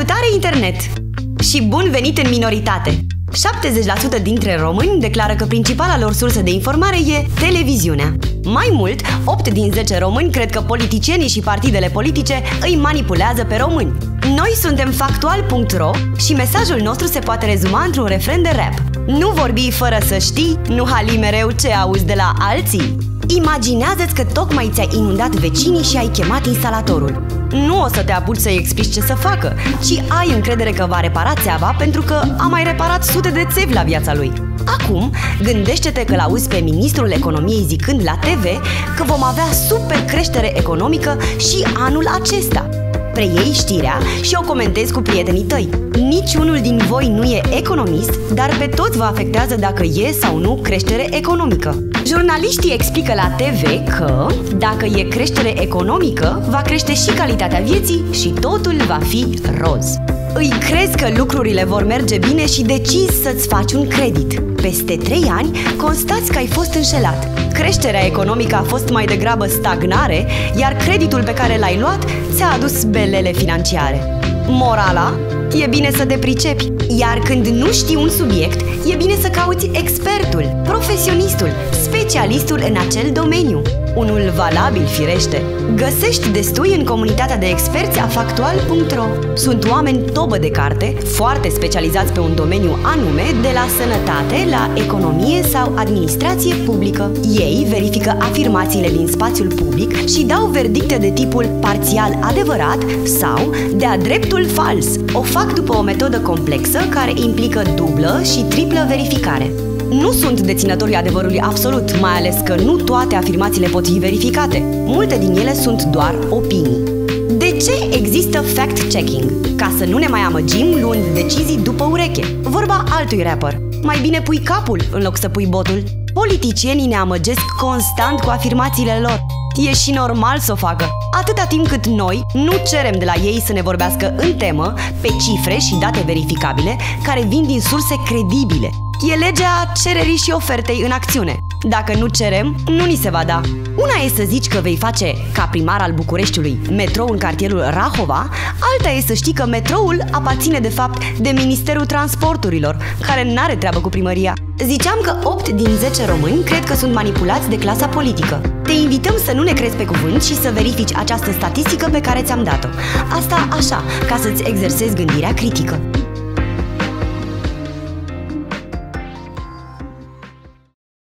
Salutare internet! Și bun venit în minoritate! 70% dintre români declară că principala lor sursă de informare e televiziunea. Mai mult, 8 din 10 români cred că politicienii și partidele politice îi manipulează pe români. Noi suntem factual.ro și mesajul nostru se poate rezuma într-un refren de rap. Nu vorbi fără să știi, nu hali mereu ce auzi de la alții. Imaginează-ți că tocmai ți-ai inundat vecinii și ai chemat instalatorul. Nu o să te apuci să-i explici ce să facă, ci ai încredere că va repara țeava pentru că a mai reparat sute de țevi la viața lui. Acum, gândește-te că l-auzi pe ministrul economiei zicând la TV că vom avea super creștere economică și anul acesta. Preiei știrea și o comentezi cu prietenii tăi. Niciunul din voi nu e economist, dar pe toți vă afectează dacă e sau nu creștere economică. Jurnaliștii explică la TV că, dacă e creștere economică, va crește și calitatea vieții și totul va fi roz. Îi crezi că lucrurile vor merge bine și decizi să-ți faci un credit. Peste 3 ani, constați că ai fost înșelat. Creșterea economică a fost mai degrabă stagnare, iar creditul pe care l-ai luat ți-a adus belele financiare. Morala? E bine să te pricepi, iar când nu știi un subiect, e bine să cauți expertul, profesionistul, specialistul în acel domeniu. Unul valabil, firește. Găsești destui în comunitatea de experți a factual.ro. Sunt oameni tobă de carte, foarte specializați pe un domeniu anume, de la sănătate, la economie sau administrație publică. Ei verifică afirmațiile din spațiul public și dau verdicte de tipul parțial adevărat sau de-a dreptul fals. O fac după o metodă complexă care implică dublă și triplă verificare. Nu sunt deținătorii adevărului absolut, mai ales că nu toate afirmațiile pot fi verificate. Multe din ele sunt doar opinii. De ce există fact-checking? Ca să nu ne mai amăgim luând decizii după ureche. Vorba altui rapper. Mai bine pui capul în loc să pui botul. Politicienii ne amăgesc constant cu afirmațiile lor. E și normal să o facă, atâta timp cât noi nu cerem de la ei să ne vorbească în temă, pe cifre și date verificabile, care vin din surse credibile. E legea cererii și ofertei în acțiune. Dacă nu cerem, nu ni se va da. Una e să zici că vei face, ca primar al Bucureștiului, metrou în cartierul Rahova, alta e să știi că metroul aparține de fapt de Ministerul Transporturilor, care n-are treabă cu primăria. Ziceam că 8 din 10 români cred că sunt manipulați de clasa politică. Te invităm să nu ne crezi pe cuvânt și să verifici această statistică pe care ți-am dat-o. Asta așa, ca să-ți exersezi gândirea critică.